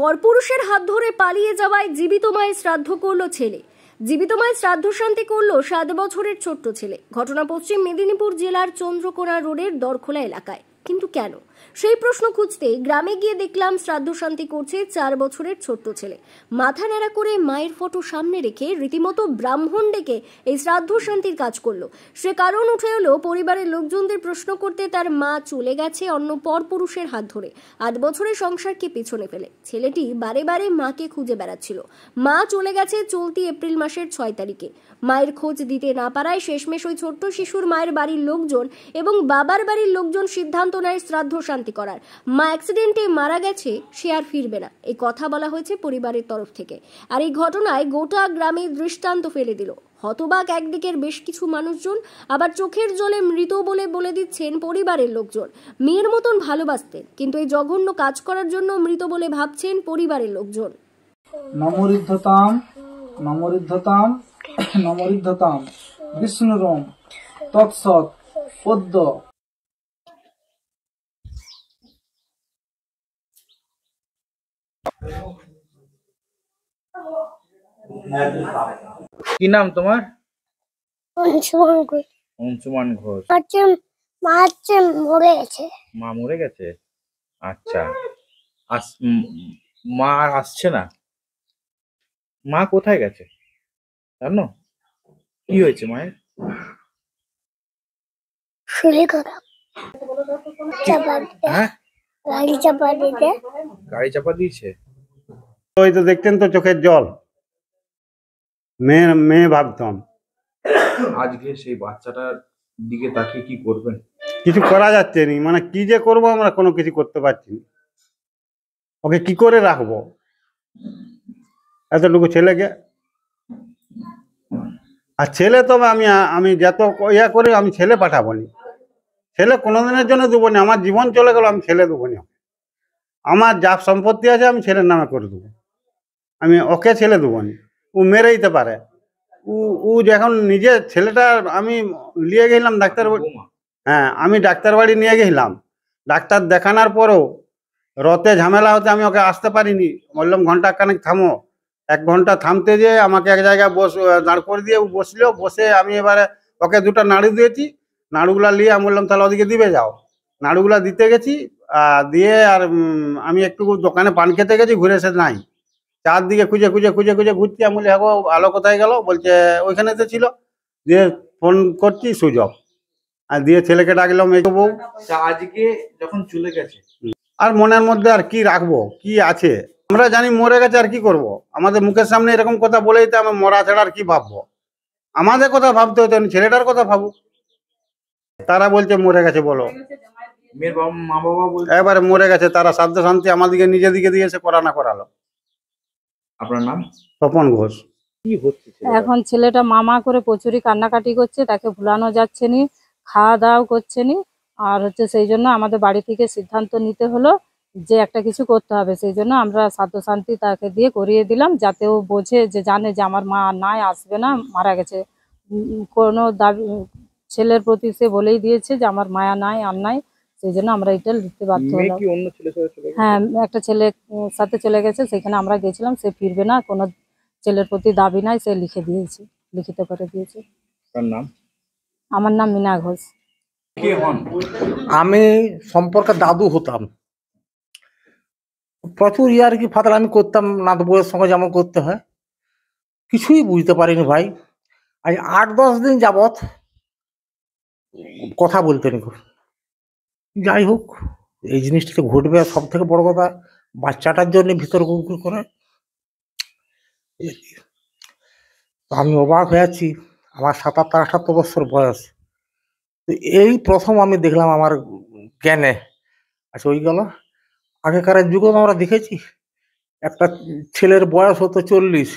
পরপুরুষের হাত ধরে পালিয়ে যাওয়ায় জীবিত মায়ের শ্রাদ্ধ করলো ছেলে। জীবিত মায়ের শ্রাদ্ধ শান্তি করলো 7 বছরের ছোট্ট ছেলে। ঘটনা পশ্চিম মেদিনীপুর জেলার চন্দ্রকোনা রোডের দরখোলা এলাকায়। কিন্তু কেন, সেই প্রশ্ন খুঁজতে গ্রামে গিয়ে দেখলাম শ্রাদ্ধ শান্তি করছে 4 বছরের ছোট্ট ছেলে। মাথা ন্যাড়া করে মায়ের ফটো সামনে রেখে রীতিমতো ব্রাহ্মণ ডেকে এই শ্রাদ্ধ শান্তির কাজ করলো। সে কারণ উঠে এলো পরিবারের লোকজনদের প্রশ্ন করতে, তার মা চলে গেছে অন্য পরপুরুষের হাত ধরে। 8 বছরের সংসারকে পেছনে ফেলে ছেলেটি বারে বারে মাকে খুঁজে বেড়াচ্ছিল। মা চলে গেছে চলতি এপ্রিল মাসের 6 তারিখে। মায়ের খোঁজ দিতে না পারায় শেষমেশ ওই ছোট্ট শিশুর মায়ের বাড়ির লোকজন এবং বাবার বাড়ির লোকজন সিদ্ধান্ত নেয় শ্রাদ্ধ শান্তি করার। মা অ্যাক্সিডেন্টে মারা গেছে, সে আর ফিরবে না, এই কথা বলা হয়েছে পরিবারের তরফ থেকে। আর এই ঘটনায় গোটা গ্রামে দৃষ্টান্ত ফেলে দিল। হতবাক একদিকের বেশ কিছু মানুষজন, আবার চোখের জলে মৃত বলে দিচ্ছেন পরিবারের লোকজন। মেয়ের মতন ভালোবাসতেন, কিন্তু এই জঘন্য কাজ করার জন্য মৃত বলে ভাবছেন পরিবারের লোকজন। নমরিদ্ধতাম নমরিদ্ধতাম নমরিদ্ধতাম বিষ্ণুরম তৎসৎ পদ্য। কি নাম তোমার? অংশুমান ঘোষ। মরে গেছে। মা মরে গেছে? আচ্ছা, মা আর আসছে না? মা কোথায় গেছে জানো? কি হয়েছে মায়ের? শরীর খারাপ। হ্যাঁ, গাড়ি চাপা দিতে। গাড়ি চাপা দিয়েছে? ওই তো দেখতেন তো চোখের জল, মেয়ে ভাবতাম। আজকে সেই বাচ্চাটার দিকে তাকিয়ে কি করবেন? কিছু করা যাচ্ছে না, মানে কি যে করবো, আমরা কোনো কিছু করতে পারছি না। ওকে কি করে রাখবো এতটুকু ছেলেকে? আর ছেলে তো আমি যত ইয়া করে আমি ছেলে পাঠাবো নি, ছেলে কোনোদিনের জন্য দেবো না। আমার জীবন চলে গেল, আমি ছেলে দেবো না। আমার যা সম্পত্তি আছে আমি ছেলের নামে করে দেবো, আমি ওকে ছেলে দেবো না। ও মেরে দিতে পারে। ও যখন নিজে ছেলেটা আমি নিয়ে গেলাম ডাক্তার, হ্যাঁ আমি ডাক্তার বাড়ি নিয়ে গেছিলাম, ডাক্তার দেখানোর পরেও রথে ঝামেলা হতে আমি ওকে আসতে পারিনি। বললাম ঘন্টা খানেক থামো, 1 ঘন্টা থামতে যেয়ে আমাকে এক জায়গায় দাঁড় করে দিয়ে বসলো। বসে আমি এবারে ওকে 2টা নাড়ু দিয়েছি, নাড়ুগুলা নিয়ে আমি বললাম তাহলে ওদিকে দিবে যাও। নাড়ুগুলা দিতে গেছি, দিয়ে আর আমি একটু দোকানে পান খেতে গেছি, ঘুরে এসে নাই। চারদিকে খুঁজে ঘুরছি, আমি বলি হ্যাঁ আলো কোথায় গেল? বলছে ওইখানে তো ছিল। দিয়ে ফোন করছি সুযোগ, আর দিয়ে ছেলেকে ডাকলাম এই বউ। আজকে যখন চলে গেছে আর মনের মধ্যে আর কি রাখবো, কি আছে? আমরা জানি মরে গেছে, আর কি করব? আমাদের মুখের সামনে এরকম কথা বলে দিতে, আমরা মরা ছাড়া আর কি ভাববো? আমাদের কথা ভাবতে হতো, ছেলেটার কথা ভাবুক। তারা বলছে মরে গেছে, বলো মেয়ের মা বাবা বলছে এবারে মরে গেছে। তারা শ্রাদ্ধ শান্তি আমাদেরকে নিজের দিকে দিয়েছে, করা না করালো। আপনার নাম? তপন ঘোষ। কি হচ্ছে এখন ছেলেটা মামা করে প্রচুরই কান্নাকাটি করছে, তাকে ভুলানো যাচ্ছে নি, খাওয়া দাওয়াও করছে নি। আর সেই জন্য আমাদের বাড়ি থেকে সিদ্ধান্ত নিতে হলো যে একটা কিছু করতে হবে। সেই জন্য আমরা শ্রাদ্ধ শান্তি তাকে দিয়ে করিয়ে দিলাম, যাতে ও বোঝে, যে জানে যে আমার মা নাই, আসবে না, মারা গেছে। কোনো দাবি ছেলের প্রতি সে বলেই দিয়েছে যে আমার মায়া নাই, আর নাই। সেই জন্য আমরা এটা লিখতে বাধ্য হলাম। হ্যাঁ, একটা ছেলের সাথে চলে গেছে, সেখানে আমরা গেছিলাম, সে ফিরবে না, কোনো ছেলের প্রতি দাবি নাই, সে লিখে দিয়েছে, লিখিত করে দিয়েছে। তার নাম? আমার নাম মীনা ঘোষ। কে হন? আমি সম্পর্কে দাদু হতাম। প্রচুর ইয়ার্কি ফাতাল আমি করতাম, নাত বউয়ের সঙ্গে যেমন করতে হয়। কিছুই বুঝতে পারিনি ভাই। আজ 8-10 দিন যাবৎ কথা বলতে নি। যাই হোক, এই জিনিসটা তো ঘটবে। সব থেকে বড় কথা, বাচ্চাটার জন্য ভিতর কুকুর করে। আমি অবাক হয়ে আছি, আমার 77-78 বছর বয়স। এই প্রথম আমি দেখলাম আমার জ্ঞানে। আচ্ছা ওই গেল, আগেকার যুগে আমরা দেখেছি একটা ছেলের বয়স হতো 40,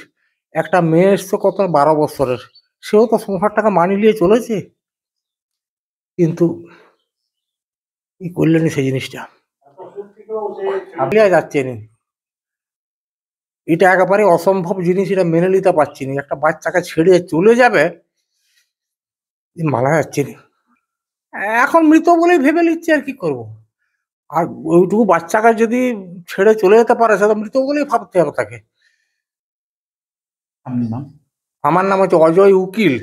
একটা মেয়ে এসছে কত 12 বছরের, সেও তো সংসারটাকে মানিয়ে নিয়ে চলেছে। কিন্তু কি করলেন সেই জিনিসটা যাচ্ছে না। এটা একেবারে অসম্ভব জিনিস, এটা মেনে নিতে পারছি না। একটা বাচ্চাকে ছেড়ে চলে যাবে, মানা যাচ্ছে না। এখন মৃত বলেই ভেবে নিচ্ছে, আর কি করবো? আর ওইটুকু বাচ্চাকে যদি ছেড়ে চলে যেতে পারে সেটা মৃত বলেই ভাবতে হবে তাকে। আপনার নাম? আমার নাম হচ্ছে অজয় উকিল।